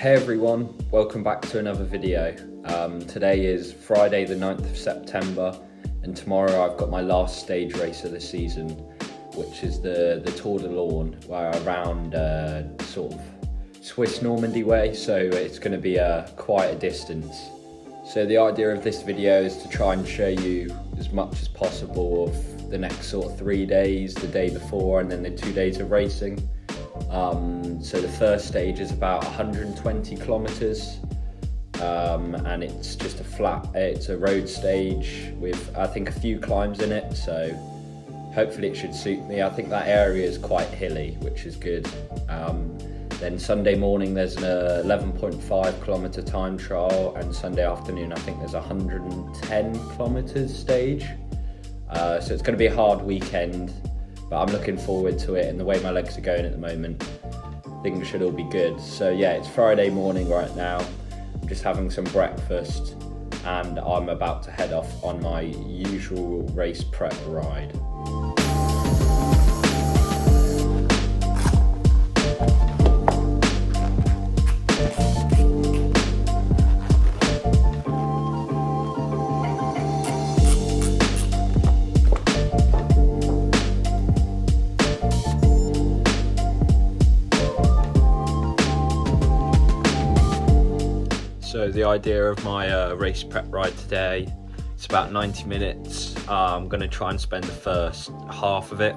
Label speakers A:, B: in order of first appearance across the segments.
A: Hey everyone, welcome back to another video. Today is Friday the 9th of September and tomorrow I've got my last stage race of the season, which is the Tour de l'Orne, where I round sort of Swiss Normandy way, so it's going to be quite a distance. So the idea of this video is to try and show you as much as possible of the next sort of 3 days, the day before and then the 2 days of racing. So the first stage is about 120 kilometers and it's just it's a road stage with I think a few climbs in it, so hopefully it should suit me. I think that area is quite hilly, which is good. Then Sunday morning there's an 11.5 kilometer time trial, and Sunday afternoon I think there's a 110 kilometers stage. So it's going to be a hard weekend, but I'm looking forward to it, and the way my legs are going at the moment, things should all be good. So yeah, it's Friday morning right now. I'm just having some breakfast and I'm about to head off on my usual race prep ride. So the idea of my race prep ride today, it's about 90 minutes. I'm going to try and spend the first half of it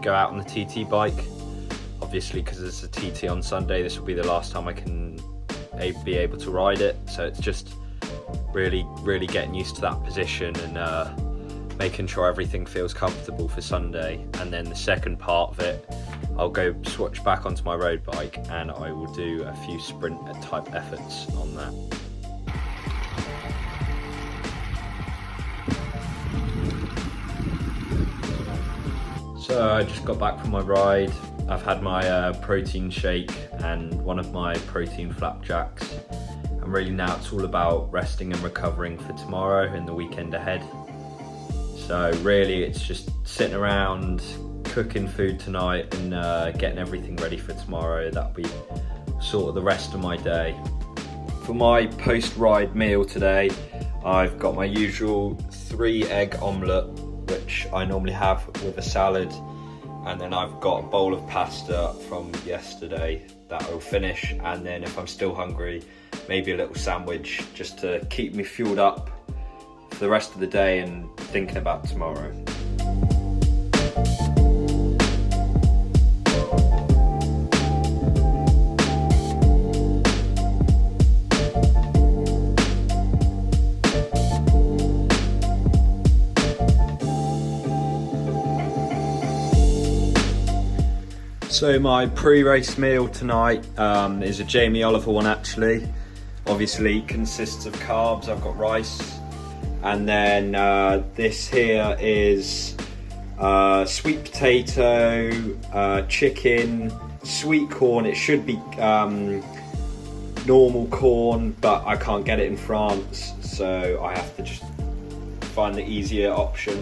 A: go out on the TT bike. Obviously, because there's a TT on Sunday, this will be the last time I can be able to ride it. So it's just really getting used to that position and making sure everything feels comfortable for Sunday. And then the second part of it, I'll go switch back onto my road bike and I will do a few sprint type efforts on that. So I just got back from my ride. I've had my protein shake and one of my protein flapjacks. And really now it's all about resting and recovering for tomorrow and the weekend ahead. So really it's just sitting around, cooking food tonight and getting everything ready for tomorrow. That'll be sort of the rest of my day. For my post-ride meal today, I've got my usual 3-egg omelette, which I normally have with a salad, and then I've got a bowl of pasta from yesterday that I'll finish, and then if I'm still hungry, maybe a little sandwich just to keep me fueled up for the rest of the day and thinking about tomorrow. So my pre-race meal tonight is a Jamie Oliver one actually. Obviously consists of carbs. I've got rice, and then this here is sweet potato, chicken, sweet corn. It should be normal corn, but I can't get it in France, so I have to just find the easier option,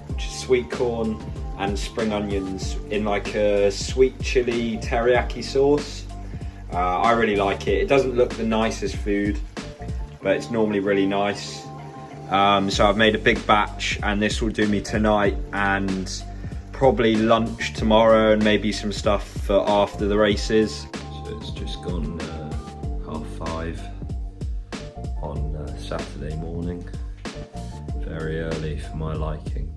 A: which is sweet corn and spring onions in like a sweet chili teriyaki sauce. I really like it. It doesn't look the nicest food, but it's normally really nice. So I've made a big batch, and this will do me tonight and probably lunch tomorrow, and maybe some stuff for after the races. So it's just gone 5:30 on Saturday morning. Very early for my liking.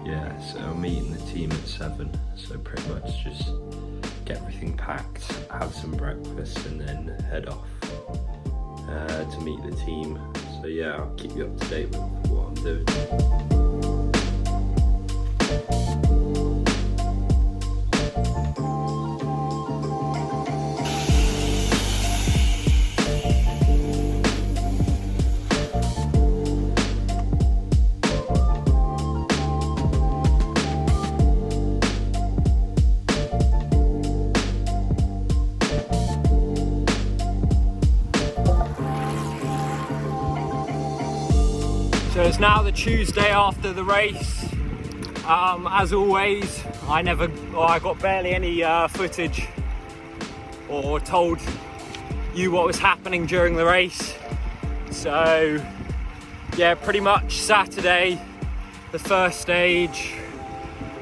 A: Yeah, so I'm meeting the team at 7, so pretty much just get everything packed, have some breakfast and then head off to meet the team. So yeah, I'll keep you up to date with what I'm doing. So it's now the Tuesday after the race. As always, I got barely any footage
B: or told you what was happening during the race. So yeah, pretty much Saturday, the first stage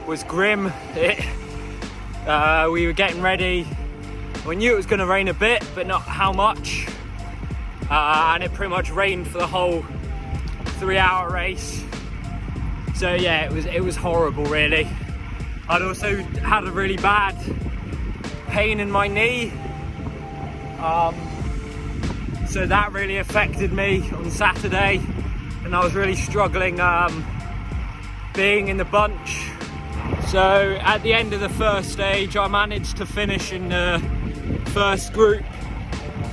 B: was grim. We were getting ready. We knew it was going to rain a bit, but not how much. And it pretty much rained for the whole 3-hour race. So yeah, it was horrible, really. I'd also had a really bad pain in my knee. So that really affected me on Saturday, and I was really struggling being in the bunch. So at the end of the first stage, I managed to finish in the first group.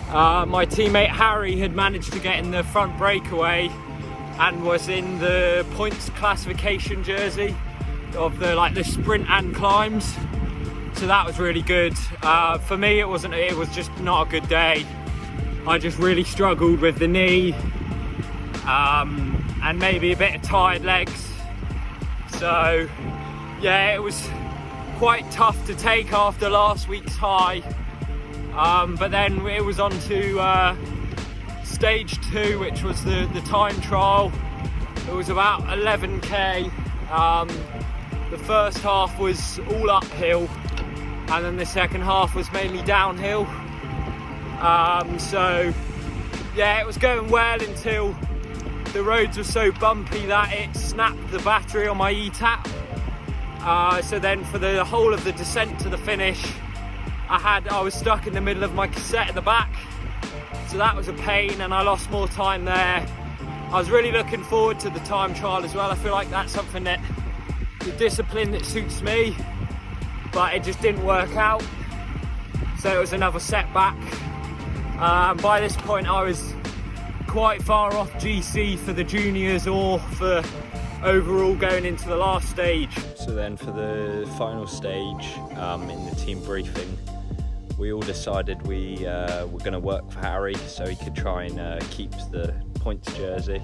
B: My teammate Harry had managed to get in the front breakaway and was in the points classification jersey of the sprint and climbs. So that was really good. For me, it was just not a good day. I just really struggled with the knee and maybe a bit of tired legs. So yeah, it was quite tough to take after last week's high. But then it was on to stage 2, which was the time trial. It was about 11k. The first half was all uphill, and then the second half was mainly downhill. So yeah, it was going well until the roads were so bumpy that it snapped the battery on my E-tap. So then for the whole of the descent to the finish, I was stuck in the middle of my cassette at the back. So that was a pain, and I lost more time there. I was really looking forward to the time trial as well. I feel like that's something that, the discipline that suits me, but it just didn't work out. So it was another setback. By this point I was quite far off GC for the juniors or for overall going into the last stage. So then for the final stage, in the team briefing, we all decided we were going to work for Harry so he could try and keep the points jersey.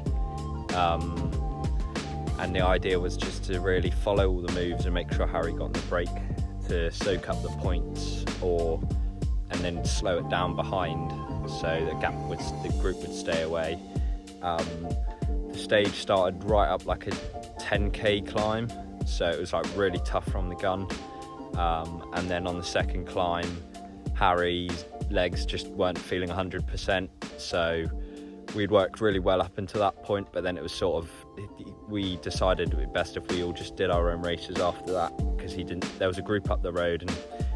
B: And the idea was just to really follow all the moves and make sure Harry got on the break to soak up the points, and then slow it down behind so the group would stay away. The stage started right up like a 10k climb, so it was really tough from the gun. And then on the second climb, Harry's legs just weren't feeling 100%, so we'd worked really well up until that point, but then it was we decided it would be best if we all just did our own races after that, because there was a group up the road and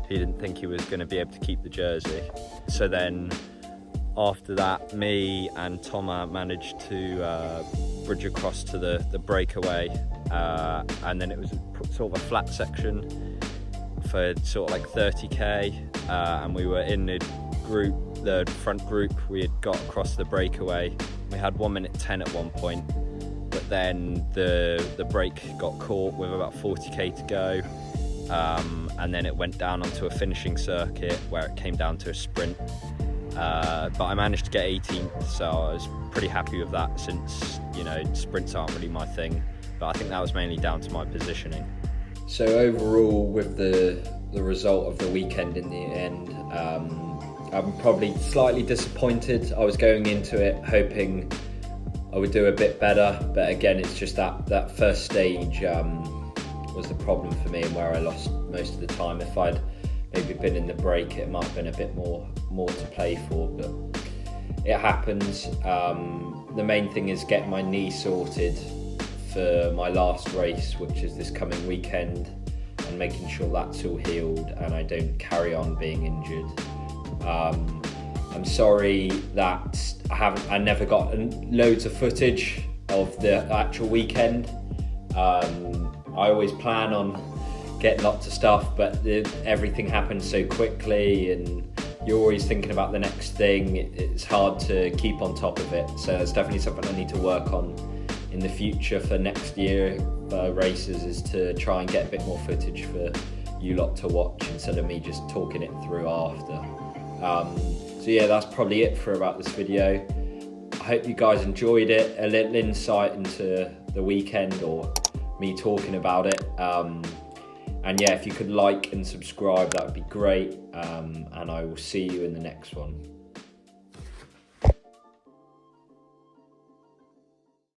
B: he didn't think he was going to be able to keep the jersey. So then after that, me and Thomas managed to bridge across to the breakaway, and then it was sort of a flat section for sort of 30k, and we were in the front group. We had got across the breakaway. We had 1 minute 10 at one point, but then the break got caught with about 40k to go, and then it went down onto a finishing circuit where it came down to a sprint. But I managed to get 18th, so I was pretty happy with that, since sprints aren't really my thing, but I think that was mainly down to my positioning.
A: So overall, with the result of the weekend in the end, I'm probably slightly disappointed. I was going into it hoping I would do a bit better, but again, it's just that first stage was the problem for me, and where I lost most of the time. If I'd maybe been in the break, it might have been a bit more to play for, but it happens. The main thing is getting my knee sorted for my last race, which is this coming weekend, and making sure that's all healed and I don't carry on being injured. I'm sorry that I never got loads of footage of the actual weekend. I always plan on getting lots of stuff, but everything happens so quickly and you're always thinking about the next thing. It's hard to keep on top of it, so it's definitely something I need to work on in the future for next year races, is to try and get a bit more footage for you lot to watch instead of me just talking it through after. So yeah, that's probably it for about this video. I hope you guys enjoyed it, a little insight into the weekend or me talking about it. And yeah, if you could like and subscribe, that would be great. And I will see you in the next one.